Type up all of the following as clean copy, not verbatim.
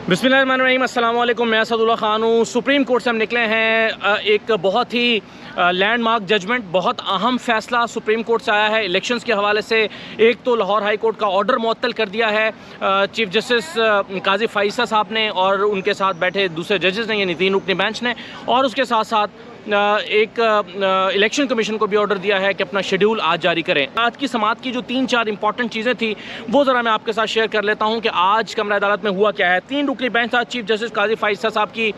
बिस्मिल्लाहिर्रहमानिर्रहीम, अस्सलाम वालेकुम। मैं असदुल्ला ख़ान हूँ। सुप्रीम कोर्ट से हम निकले हैं। एक बहुत ही लैंडमार्क जजमेंट, बहुत अहम फ़ैसला सुप्रीम कोर्ट से आया है इलेक्शंस के हवाले से। एक तो लाहौर हाई कोर्ट का ऑर्डर मुअत्तल कर दिया है चीफ जस्टिस काजी फ़ाइज़ा साहब ने और उनके साथ बैठे दूसरे जजेस ने, यानी 3 रुकनी बेंच ने। और उसके साथ साथ एक इलेक्शन कमीशन को भी ऑर्डर दिया है कि अपना शेड्यूल आज जारी करें। आज की समाअत की जो 3-4 इंपॉर्टेंट चीज़ें थी वो ज़रा मैं आपके साथ शेयर कर लेता हूं कि आज कमरा अदालत में हुआ क्या है। 3 रुकनी बेंच था चीफ जस्टिस काजी फ़ाइज़ा साहब की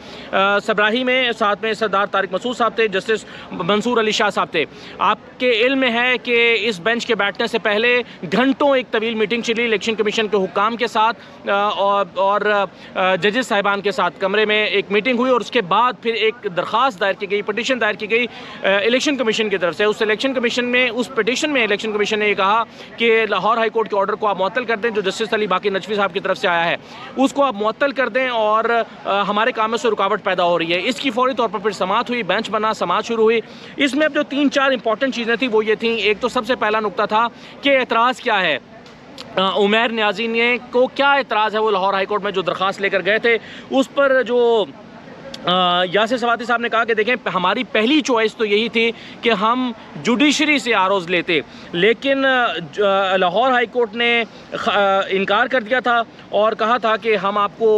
सबराही में, साथ में सरदार तारिक मसूद साहब थे, जस्टिस मंसूर अली शाह साहब थे। आपके इल्म में है कि इस बेंच के बैठने से पहले घंटों एक तवील मीटिंग चली इलेक्शन कमीशन के हुक्काम के साथ और जजेस साहिबान के साथ। कमरे में एक मीटिंग हुई और उसके बाद फिर एक दरख्वास्त दायर की गई, पिटीशन दायर की गई इलेक्शन कमीशन की तरफ से। उस इलेक्शन कमीशन में, उस पिटीशन में इलेक्शन कमीशन ने ये कहा कि लाहौर हाई कोर्ट के ऑर्डर को आप मुअत्तल कर दें जो जस्टिस अली बाकी नजवी साहब की तरफ से आया है, उसको आप मुअत्तल कर दें और हमारे काम में से रुकावट पैदा हो रही है। इसकी फौरी तौर पर फिर समाअत हुई, बेंच बना, समाअत शुरू हुई। इसमें अब जो 3-4 इंपॉर्टेंट चीज़ें थी वो ये थी। एक तो सबसे पहला नुकता था कि एतराज़ क्या है, उमैर न्याजी ने को क्या एतराज़ है। वो लाहौर हाई कोर्ट में जो दरख्वास्त लेकर गए थे उस पर जो यासिर सवाती साहब ने कहा कि देखें, हमारी पहली चॉइस तो यही थी कि हम जुडिशरी से आरोज़ लेते, लेकिन लाहौर हाई कोर्ट ने इनकार कर दिया था और कहा था कि हम आपको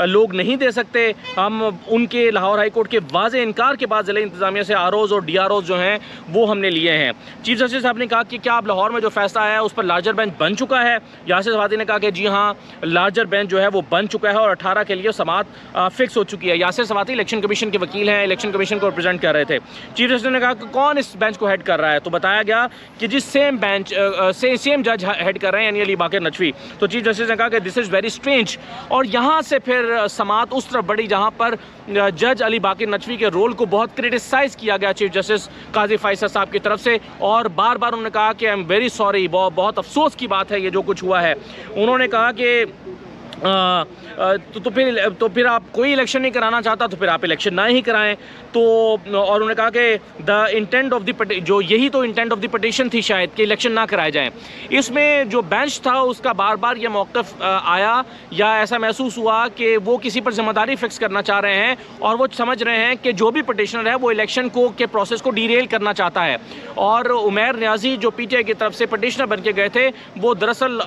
लोग नहीं दे सकते। हम उनके लाहौर हाई कोर्ट के वाज़े इनकार के बाद ज़िला इंतज़ामिया से आरोज़ और DROs जो हैं वो हमने लिए हैं। चीफ जस्टिस साहब ने कहा कि क्या आप लाहौर में जो फैसला आया है उस पर लार्जर बेंच बन चुका है। यासिर सवाती ने कहा कि जी हाँ, लार्जर बेंच जो है वो बन चुका है और 18 के लिए समाअत फिक्स हो चुकी है। यासिर सवाती इलेक्शन कमीशन के वकील हैं, इलेक्शन कमीशन को रिप्रेजेंट कर रहे थे। चीफ जस्टिस ने कहा कि कौन इस बेंच को हेड कर रहा है, तो बताया गया कि जिस सेम बेंच सेम जज हेड कर रहे हैं, यानी अली बाकर नजवी। तो चीफ जस्टिस ने कहा कि दिस इज़ वेरी स्ट्रेंज। और यहाँ से फिर समाअत उस तरफ बढ़ी जहाँ पर जज अली बाकर नजवी के रोल को बहुत क्रिटिसाइज़ किया गया चीफ जस्टिस काजी फ़ाइज़ा साहब की तरफ से, और बार बार उन्होंने कहा कि आई एम वेरी सॉरी, बहुत अफसोस की बात है ये जो कुछ हुआ है। उन्होंने कहा कि तो फिर आप कोई इलेक्शन नहीं कराना चाहता तो फिर आप इलेक्शन ना ही कराएं। तो और उन्होंने कहा कि द इंटेंट ऑफ द जो यही तो इंटेंट ऑफ द पिटीशन थी शायद कि इलेक्शन ना कराए जाएं। इसमें जो बेंच था उसका बार बार ये मौक़िफ़ आया या ऐसा महसूस हुआ कि वो किसी पर जिम्मेदारी फिक्स करना चाह रहे हैं और वो समझ रहे हैं कि जो भी पिटीशनर है वो इलेक्शन के प्रोसेस को डीरेल करना चाहता है। और उमैर न्याजी जो PTI की तरफ से पिटीशनर बन के गए थे वो दरअसल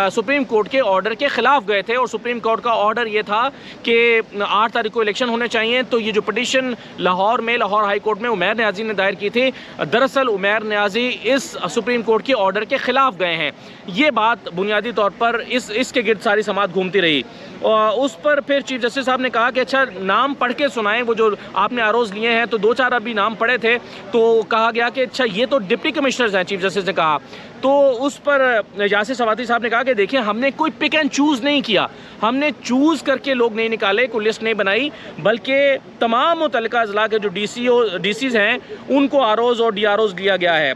सुप्रीम कोर्ट के ऑर्डर के ख़िलाफ़ गए थे और सुप्रीम कोर्ट का ऑर्डर ये था कि 8 तारीख को इलेक्शन होने चाहिए। तो ये जो पिटीशन लाहौर हाई कोर्ट में उमैर न्याजी ने दायर की थी, दरअसल उमैर न्याजी इस सुप्रीम कोर्ट के ऑर्डर के ख़िलाफ़ गए हैं। ये बात बुनियादी तौर पर इसके गिर्द सारी समाअत घूमती रही। और उस पर फिर चीफ जस्टिस साहब ने कहा कि अच्छा नाम पढ़ के सुनाएं, वो जो आपने आरोज़ लिए हैं। तो 2-4 अभी नाम पढ़े थे तो कहा गया कि अच्छा ये तो डिप्टी कमिश्नर्स हैं, चीफ जस्टिस ने कहा। तो उस पर यासिर सवाती साहब ने कहा कि देखिए, हमने कोई पिक एंड चूज़ नहीं किया, हमने चूज़ करके लोग नहीं निकाले, कोई लिस्ट नहीं बनाई, बल्कि तमाम मुतल्लिका अज़ला के जो DCs हैं उनको आरोज़ और DROs दिया गया है,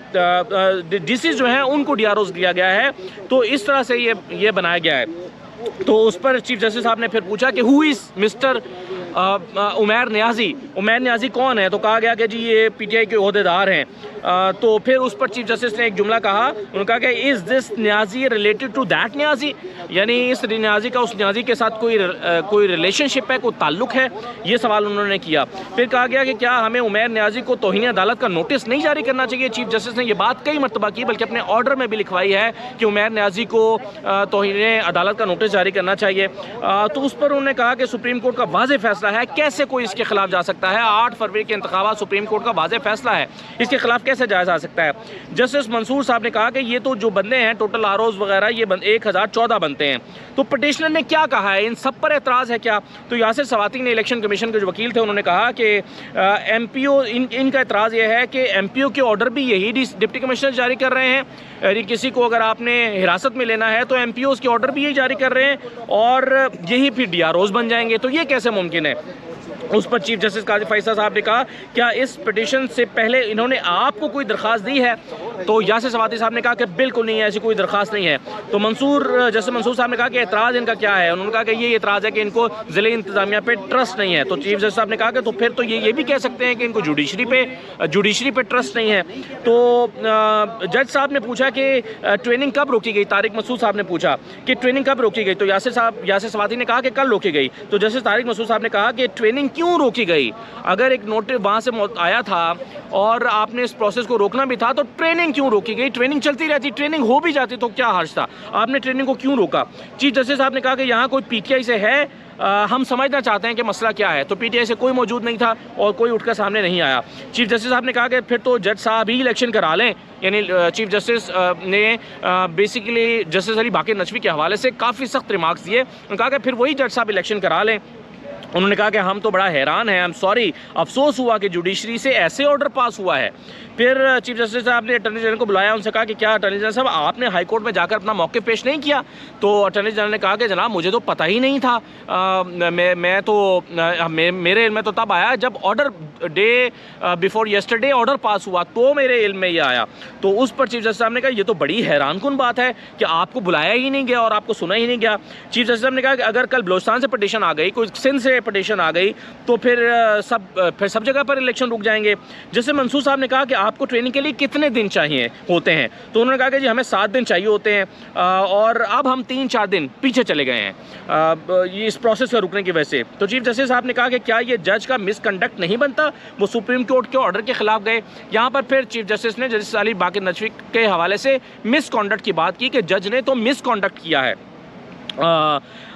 DCs जो हैं उनको DROs दिया गया है। तो इस तरह से ये बनाया गया है। तो उस पर चीफ जस्टिस साहब ने फिर पूछा कि who is mister Umair Niazi, Umair Niazi कौन है। तो कहा गया कि जी ये PTI के ओहदेदार हैं। तो फिर उस पर चीफ जस्टिस ने एक जुमला कहा, उन्होंने कहा कि is this Niazi related to that Niazi, यानी इस न्याजी का उस न्याजी के साथ कोई रिलेशनशिप है, कोई ताल्लुक़ है, ये सवाल उन्होंने किया। फिर कहा गया कि क्या हमें उमैर न्याजी को तौहीन अदालत का नोटिस नहीं जारी करना चाहिए। चीफ जस्टिस ने यह बात कई मरतबा की, बल्कि अपने ऑर्डर में भी लिखवाई है कि उमैर न्याजी को तौहीन अदालत का नोटिस जारी करना चाहिए। तो उस पर उन्होंने कहा कि सुप्रीम कोर्ट का वाज़ेह फैसला है, कैसे कोई इसके खिलाफ जा सकता है। 8 फरवरी के इंतखाबात सुप्रीम कोर्ट का वाज़ेह फैसला है, इसके खिलाफ कैसे जाया जा सकता है। जस्टिस मंसूर साहब ने कहा कि ये तो जो बंदे हैं टोटल आरोज़ वगैरह ये 1014 बनते हैं, तो पिटीशनर ने क्या कहा है, इन सब पर एतराज़ है क्या। तो यासिर सवाती ने, इलेक्शन कमीशन के जो वकील थे, उन्होंने कहा कि MPO इनका एतराज़ ये है कि MPO के ऑर्डर भी यही डिप्टी कमिश्नर जारी कर रहे हैं। यानी किसी को अगर आपने हिरासत में लेना है तो MPOs के ऑर्डर भी यही जारी कर रहे हैं और यही फिर DROs बन जाएंगे। तो ये कैसे मुमकिन है। उस पर चीफ जस्टिस काजी फ़ाइज़ा साहब ने कहा, क्या इस पिटीशन से पहले इन्होंने आपको कोई दरख्वास्त दी है। तो यासिर सवाती साहब ने कहा कि बिल्कुल नहीं है, ऐसी कोई दरख्वास्त नहीं है। तो जैसे मंसूर साहब ने कहा कि एतराज़ इनका क्या है, उन्होंने कहा कि ये एतराज़ है कि इनको ज़िले इंतज़ामिया पे ट्रस्ट नहीं है। तो चीफ जस्टिस साहब ने कहा कि तो फिर तो ये भी कह सकते हैं कि इनको जुडिशरी पे ट्रस्ट नहीं है। तो जज साहब ने पूछा कि ट्रेनिंग कब रोकी गई, तारिक मसूद साहब ने पूछा कि ट्रेनिंग कब रोकी गई। तो यासिर सवाती ने कहा कि कल रोकी गई। तो जस्टिस तारिक मसूद साहब ने कहा कि ट्रेनिंग क्यों रोकी गई, अगर एक नोटिस वहाँ से आया था और आपने इस प्रोसेस को रोकना भी था तो ट्रेनिंग क्यों रोकी गई, ट्रेनिंग चलती रहती, ट्रेनिंग हो भी जाती तो क्या हर्ज था, आपने ट्रेनिंग को क्यों रोका। चीफ जस्टिस साहब ने कहा कि यहाँ कोई पीटीआई से है, हम समझना चाहते हैं कि मसला क्या है। तो पीटीआई से कोई मौजूद नहीं था और कोई उठकर सामने नहीं आया। चीफ जस्टिस साहब ने कहा कि फिर तो जज साहब ही इलेक्शन करा लें, यानी चीफ जस्टिस ने बेसिकली जस्टिस अली बाकर नचवी के हवाले से काफ़ी सख्त रिमार्क्स दिए। उन्होंने कहा कि फिर वही जज साहब इलेक्शन करा लें। उन्होंने कहा कि हम तो बड़ा हैरान हैं, आई एम सॉरी, अफसोस हुआ कि जुडिशरी से ऐसे ऑर्डर पास हुआ है। फिर चीफ जस्टिस साहब ने अटॉर्नी जनरल को बुलाया, उनसे कहा कि क्या अटॉर्नी जनरल साहब आपने हाई कोर्ट में जाकर अपना मौक़िफ़ पेश नहीं किया। तो अटॉर्नी जनरल ने कहा कि जनाब मुझे तो पता ही नहीं था, मेरे इल्म में तो तब आया जब order day before yesterday order pass हुआ तो मेरे इल्म में ये आया। तो उस पर चीफ जस्टिस साहब ने कहा ये तो बड़ी हैरानकुन बात है कि आपको बुलाया ही नहीं गया और आपको सुना ही नहीं गया। चीफ जस्टिस साहब ने कहा कि अगर कल बलोचिस्तान से पटिशन आ गई, कोई सिंध से पटिशन आ गई, तो फिर सब जगह पर इलेक्शन रुक जाएंगे। जैसे मंसूर साहब ने कहा कि आपको ट्रेनिंग के लिए कितने दिन चाहिए होते हैं, तो उन्होंने कहा कि जी हमें 7 दिन चाहिए होते हैं और अब हम 3-4 दिन पीछे चले गए हैं ये इस प्रोसेस का रुकने की वजह से। तो चीफ जस्टिस साहब ने कहा कि क्या ये जज का मिसकंडक्ट नहीं बनता, वो सुप्रीम कोर्ट के ऑर्डर के खिलाफ गए। यहाँ पर फिर चीफ जस्टिस ने जस्टिस अली बाकर नचवी के हवाले से मिसकॉन्डक्ट की बात की कि जज ने तो मिसकॉन्डक्ट किया है।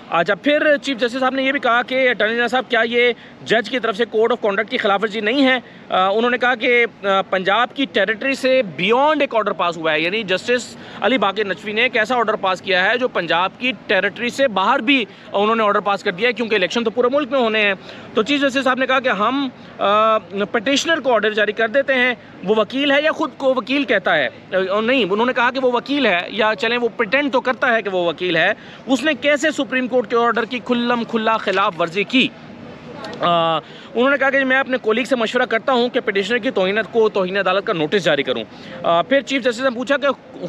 अच्छा, फिर चीफ जस्टिस साहब ने यह भी कहा कि अटॉर्नी जनरल साहब क्या ये जज की तरफ से कोड ऑफ कॉन्डक्ट की खिलाफवर्जी नहीं है। उन्होंने कहा कि पंजाब की टेरिटरी से बियॉन्ड एक ऑर्डर पास हुआ है, यानी जस्टिस अली बाकर नचवी ने एक ऐसा ऑर्डर पास किया है जो पंजाब की टेरिटरी से बाहर भी उन्होंने ऑर्डर पास कर दिया है, क्योंकि इलेक्शन तो पूरे मुल्क में होने हैं। तो चीफ जस्टिस साहब ने कहा कि हम पटिशनर को ऑर्डर जारी कर देते हैं, वो वकील है या खुद को वकील कहता है, नहीं, उन्होंने कहा कि वो वकील है या चलें वो प्रिटेंड तो करता है कि वो वकील है, उसने कैसे सुप्रीम कोर्ट के ऑर्डर की खुला खिलाफ वर्जी की। उन्होंने कहा कि मैं अपने कोलीग से मशवरा करता हूं कि पिटिशनर की तौहीन अदालत का नोटिस जारी करूं। फिर चीफ जस्टिस ने पूछा कि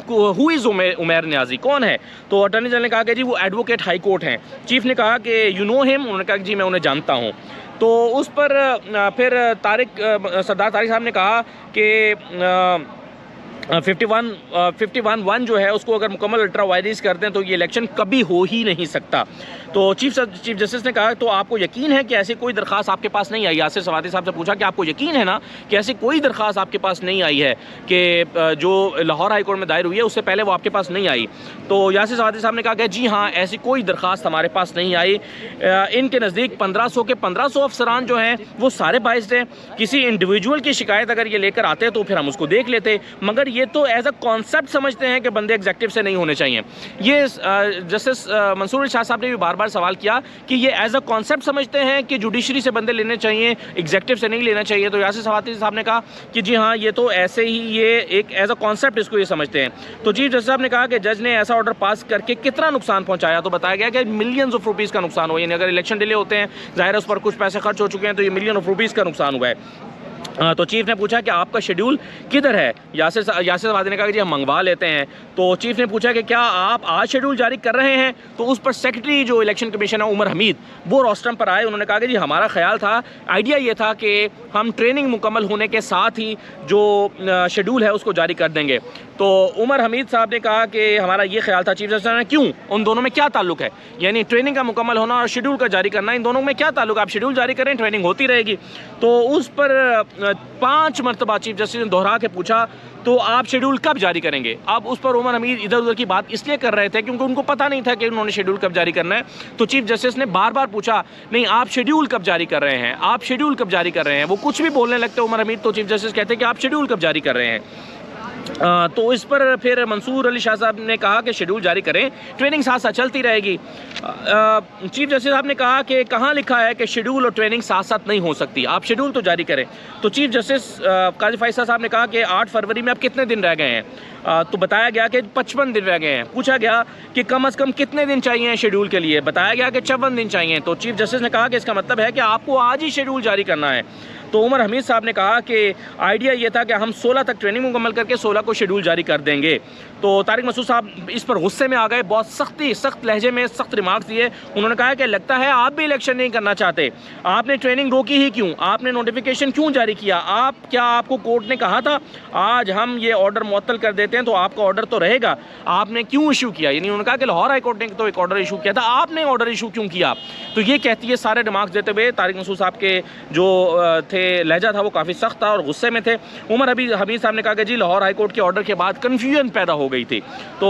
हु इज़ उमैर नियाजी, कौन है। तो अटॉर्नी जनरल ने कहा कि जी वो एडवोकेट हाई कोर्ट हैं। चीफ ने कहा कि यू नो हिम, उन्होंने कहा कि जी मैं उन्हें जानता हूं। तो उस पर फिर सरदार तारिक साहब ने कहा कि 51-1 जो है उसको अगर मुकम्मल अल्ट्रा वायरिस कर दें तो ये इलेक्शन कभी हो ही नहीं सकता। तो चीफ जस्टिस ने कहा तो आपको यकीन है कि ऐसी कोई दरख्वास्त आपके पास नहीं आई। यासिर सवाती साहब से पूछा कि आपको यकीन है ना कि ऐसी कोई दरख्वास्त आपके पास नहीं आई है कि जो लाहौर हाई कोर्ट में दायर हुई है उससे पहले वो आपके पास नहीं आई। तो यासिर सवाती साहब ने कहा कि जी हाँ, ऐसी कोई दरख्वास्त हमारे पास नहीं आई। इनके नज़दीक 1500 के 1500 अफसरान जो हैं वो सारे बाइस्ड हैं। किसी इंडिविजुअल की शिकायत अगर ये लेकर आते तो फिर हम उसको देख लेते, मगर ये तो एज अ कॉन्सेप्ट समझते हैं कि बंदे एग्जेक्टिव से नहीं होने चाहिए। ये जस्टिस मंसूर शाह साहब ने भी बार बार सवाल किया कि ये एज अ कॉन्सेप्ट समझते हैं कि जुडिशरी से बंदे लेने चाहिए, एग्जेक्टिव से नहीं लेना चाहिए। तो यासिर सवाती साहब ने कहा कि जी हाँ, ये तो ऐसे ही ये एक एज अ कॉन्सेप्ट इसको ये समझते हैं। तो चीफ जस्टिस साहब ने कहा कि जज ने ऐसा ऑर्डर पास करके कितना नुकसान पहुंचाया, तो बताया गया कि मिलियंस ऑफ रुपीज़ का नुकसान हुआ। यानी अगर इलेक्शन डिले होते हैं, जाहिर है उस पर कुछ पैसे खर्च हो चुके हैं, तो ये मिलियन ऑफ रुपीज़ का नुकसान हुआ है। तो चीफ ने पूछा कि आपका शेड्यूल किधर है। यासिर सवाती ने कहा कि जी हम मंगवा लेते हैं। तो चीफ ने पूछा कि क्या आप आज शेड्यूल जारी कर रहे हैं। तो उस पर सेक्रेटरी जो इलेक्शन कमीशन है उमर हमीद, वो रोस्टम पर आए। उन्होंने कहा कि जी हमारा ख्याल था, आइडिया ये था कि हम ट्रेनिंग मुकम्मल होने के साथ ही जो शेड्यूल है उसको जारी कर देंगे। तो उमर हमीद साहब ने कहा कि हमारा ये ख्याल था। चीफ जस्टिस ने क्यों, उन दोनों में क्या ताल्लुक है, यानी ट्रेनिंग का मुकम्मल होना और शेड्यूल का जारी करना, इन दोनों में क्या ताल्लुक, आप शेड्यूल जारी करें, ट्रेनिंग होती रहेगी। तो उस पर 5 मरतबा चीफ जस्टिस ने दोहरा के पूछा तो आप शेड्यूल कब जारी करेंगे। अब उस पर उमर हमीद इधर उधर की बात इसलिए कर रहे थे क्योंकि उनको पता नहीं था कि उन्होंने शेड्यूल कब जारी करना है। तो चीफ जस्टिस ने बार बार पूछा, नहीं आप शेड्यूल कब जारी कर रहे हैं, आप शेड्यूल कब जारी कर रहे हैं। वो कुछ भी बोलने लगते उमर हमीद, तो चीफ जस्टिस कहते कि आप शेड्यूल कब जारी कर रहे हैं। तो इस पर फिर मंसूर अली शाह साहब ने कहा कि शेड्यूल जारी करें, ट्रेनिंग साथ साथ चलती रहेगी। चीफ जस्टिस साहब ने कहा कि कहाँ लिखा है कि शेड्यूल और ट्रेनिंग साथ साथ नहीं हो सकती, आप शेड्यूल तो जारी करें। तो चीफ जस्टिस काजी फैसल साहब ने कहा कि 8 फरवरी में अब कितने दिन रह गए हैं। तो बताया गया कि 55 दिन रह गए हैं। पूछा गया कि कम से कम कितने दिन चाहिए शेड्यूल के लिए, बताया गया कि 54 दिन चाहिए। तो चीफ जस्टिस ने कहा कि इसका मतलब है कि आपको आज ही शेड्यूल जारी करना है। तो उमर हमीद साहब ने कहा कि आइडिया ये था कि हम 16 तक ट्रेनिंग मुकम्मल करके 16 को शेड्यूल जारी कर देंगे। तो तारिक मसूद साहब इस पर गुस्से में आ गए, बहुत सख्त लहजे में सख्त रिमार्क्स दिए। उन्होंने कहा कि लगता है आप भी इलेक्शन नहीं करना चाहते, आपने ट्रेनिंग रोकी ही क्यों, आपने नोटिफिकेशन क्यों जारी किया, आपको कोर्ट ने कहा था आज हम ये ऑर्डर मुअत्तल कर देते हैं तो आपका ऑर्डर तो रहेगा, आपने क्यों इशू किया। यानी उन्होंने कहा कि लाहौर हाई कोर्ट ने तो एक ऑर्डर इशू किया था, आपने ऑर्डर इशू क्यों किया। तो ये कहती है सारे रिमार्क्स देते हुए तारिक मसूद साहब के जो थे लहजा था वो काफ़ी सख्त था और गुस्से में थे। उमर हमीद साहब ने कहा कि जी लाहौर हाई कोर्ट के ऑर्डर के बाद कन्फ्यूजन पैदा हो गई थी, तो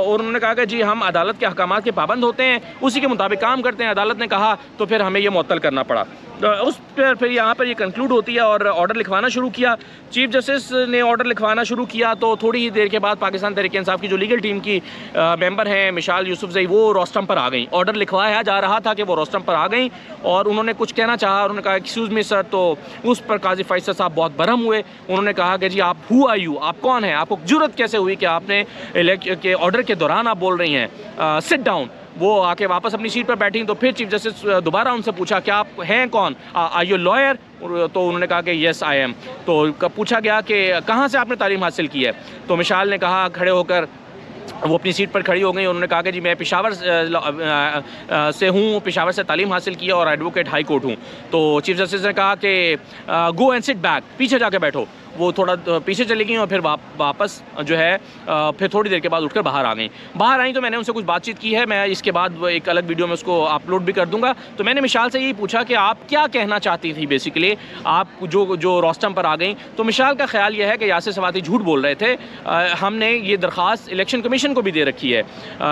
उन्होंने कहा कि जी हम अदालत के अहकामात के पाबंद होते हैं, उसी के मुताबिक काम करते हैं, अदालत ने कहा तो फिर हमें ये मुअत्तल करना पड़ा। उस पर फिर यहाँ पर ये कंक्लूड होती है और ऑर्डर लिखवाना शुरू किया। चीफ जस्टिस ने ऑर्डर लिखवाना शुरू किया तो थोड़ी ही देर के बाद पाकिस्तान तहरीक इंसाफ की जो लीगल टीम की मेंबर हैं मिशाल यूसुफजई, वो रोस्टम पर आ गई। ऑर्डर लिखवाया जा रहा था कि वो रोस्टम पर आ गई और उन्होंने कुछ कहना चाहा, उन्होंने कहा एक्सक्यूज़ मी सर, तो उस पर काजी फैसल साहब बहुत बरहम हुए। उन्होंने कहा कि जी आप हु आर यू, आप कौन हैं, आपको जुर्रत कैसे हुई कि आपने के ऑर्डर के दौरान आप बोल रही हैं, सिट डाउन। वो आके वापस अपनी सीट पर बैठी। तो फिर चीफ जस्टिस दोबारा उनसे पूछा कि आप हैं कौन, आर यू लॉयर, तो उन्होंने कहा कि येस आई एम। तो पूछा गया कि कहाँ से आपने तालीम हासिल की है, तो मिशाल ने कहा खड़े होकर, वो अपनी सीट पर खड़ी हो गई, उन्होंने कहा कि जी मैं पेशावर से हूँ, पेशावर से तालीम हासिल की है और एडवोकेट हाई कोर्ट हूँ। तो चीफ जस्टिस ने कहा कि गो एंड सिट बैक, पीछे जाके बैठो। वो थोड़ा पीछे चली गई और फिर वापस जो है फिर थोड़ी देर के बाद उठकर बाहर आ गई। बाहर आई तो मैंने उनसे कुछ बातचीत की है, मैं इसके बाद एक अलग वीडियो में उसको अपलोड भी कर दूंगा। तो मैंने मिशाल से यही पूछा कि आप क्या कहना चाहती थी, बेसिकली आप जो रोस्टम पर आ गई। तो मिशाल का ख्याल यह है कि यासिर सवाती झूठ बोल रहे थे। हमने ये दरख्वास्त इलेक्शन कमीशन को भी दे रखी है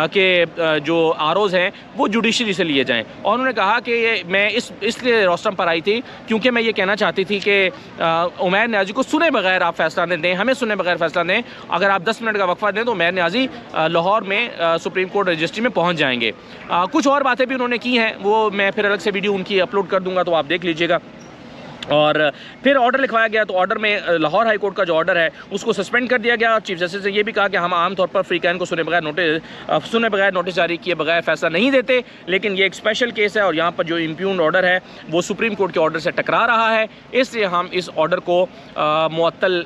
कि जो आरओज़ हैं वो जुडिशरी से लिए जाएँ, और उन्होंने कहा कि मैं इसलिए रोस्टम पर आई थी क्योंकि मैं ये कहना चाहती थी कि उमैर न्याजी को सुने बगैर आप फैसला नहीं दें, हमें सुने बगैर फैसला दें। अगर आप 10 मिनट का वक्फा दें तो उमैर न्याजी लाहौर में सुप्रीम कोर्ट रजिस्ट्री में पहुंच जाएंगे। कुछ और बातें भी उन्होंने की हैं, वो मैं फिर अलग से वीडियो उनकी अपलोड कर दूंगा, तो आप देख लीजिएगा। और फिर ऑर्डर लिखवाया गया, तो ऑर्डर में लाहौर हाई कोर्ट का जो ऑर्डर है उसको सस्पेंड कर दिया गया। और चीफ जस्टिस ने यह भी कहा कि हम आमतौर पर फ्रीकैन को सुने बगैर नोटिस जारी किए बगैर फैसला नहीं देते, लेकिन ये एक स्पेशल केस है और यहाँ पर जो इम्प्यून्ड ऑर्डर है वो सुप्रीम कोर्ट के ऑर्डर से टकरा रहा है, इसलिए हम इस ऑर्डर को मुअत्तल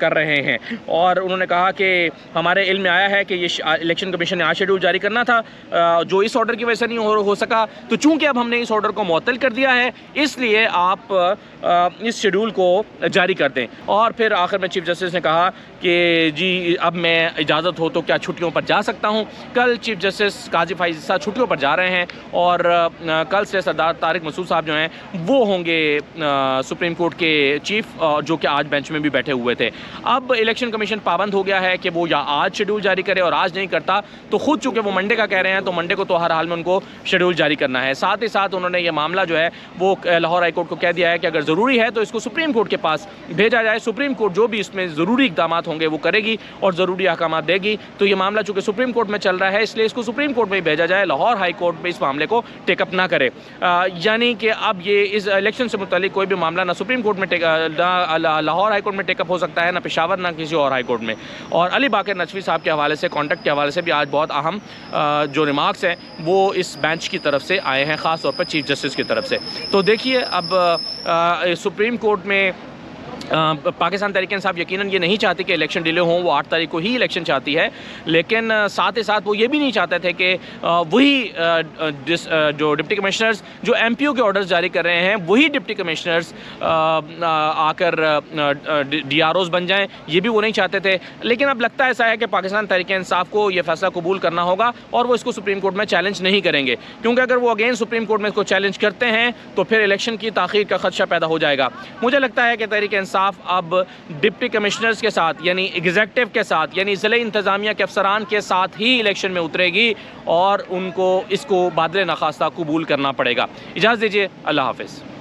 कर रहे हैं। और उन्होंने कहा कि हमारे इल्म में आया है कि ये इलेक्शन कमीशन ने आज शेड्यूल जारी करना था, जो इस ऑर्डर की वजह से नहीं हो सका, तो चूँकि अब हमने इस ऑर्डर को मुअत्तल कर दिया है इसलिए आप इस शेड्यूल को जारी कर दें। और फिर आखिर में चीफ जस्टिस ने कहा कि जी अब मैं इजाज़त हो तो क्या छुट्टियों पर जा सकता हूं। कल चीफ जस्टिस काजी फैसल साहब छुट्टियों पर जा रहे हैं और कल से सरदार तारिक मसूद साहब जो हैं वो होंगे सुप्रीम कोर्ट के चीफ, जो कि आज बेंच में भी बैठे हुए थे। अब इलेक्शन कमीशन पाबंद हो गया है कि वो या आज शेड्यूल जारी करे, और आज नहीं करता तो खुद चूँकि वो मंडे का कह रहे हैं तो मंडे को तो हर हाल में उनको शेड्यूल जारी करना है। साथ ही साथ उन्होंने ये मामला जो है वो लाहौर हाई कोर्ट को कह दिया है कि अगर ज़रूरी है तो इसको सुप्रीम कोर्ट के पास भेजा जाए, सुप्रीम कोर्ट जो भी इसमें ज़रूरी इक़दाम होंगे वो करेगी और ज़रूरी अहकाम देगी। तो ये मामला चूँकि सुप्रीम कोर्ट में चल रहा है इसलिए इसको सुप्रीम कोर्ट में ही भेजा जाए, लाहौर हाई कोर्ट में इस मामले को टेकअप ना करे। यानी कि अब ये इस इलेक्शन से मुतालिक कोई भी मामला ना सुप्रीम कोर्ट में लाहौर हाई कोर्ट में टेकअप हो सकता है, ना पेशावर, ना किसी और हाई कोर्ट में। और अली बाकर नचवी साहब के हवाले से, कॉन्टेक्ट के हवाले से भी आज बहुत अहम जो रिमार्क्स हैं वो इस बेंच की तरफ से आए हैं, ख़ास तौर पर चीफ जस्टिस की तरफ से। तो देखिए अब सुप्रीम कोर्ट में पाकिस्तान तहरीक इंसाफ यकीनन ये नहीं चाहती कि इलेक्शन डिले हों, वो 8 तारीख को ही इलेक्शन चाहती है, लेकिन साथ ही साथ वो ये भी नहीं चाहते थे कि वही जो डिप्टी कमिश्नर्स जो एमपीओ के ऑर्डर्स जारी कर रहे हैं वही डिप्टी कमिश्नर्स आकर डीआरओज़ बन जाएं, ये भी वो नहीं चाहते थे। लेकिन अब लगता ऐसा है कि पाकिस्तान तहरीक इंसाफ को ये फैसला कबूल करना होगा और वो इसको सुप्रीम कोर्ट में चैलेंज नहीं करेंगे, क्योंकि अगर वो अगेन सुप्रीम कोर्ट में इसको चैलेंज करते हैं तो फिर इलेक्शन की ताख़ीर का खदशा पैदा हो जाएगा। मुझे लगता है कि तहरीक इंसाफ अब डिप्टी कमिश्नर्स के साथ यानी एग्जीक्यूटिव के साथ यानी ज़िले इंतज़ामिया के अफसरान के साथ ही इलेक्शन में उतरेगी और उनको इसको बादल नखास्ता कबूल करना पड़ेगा। इजाज़त दीजिए, अल्लाह हाफ़िज़।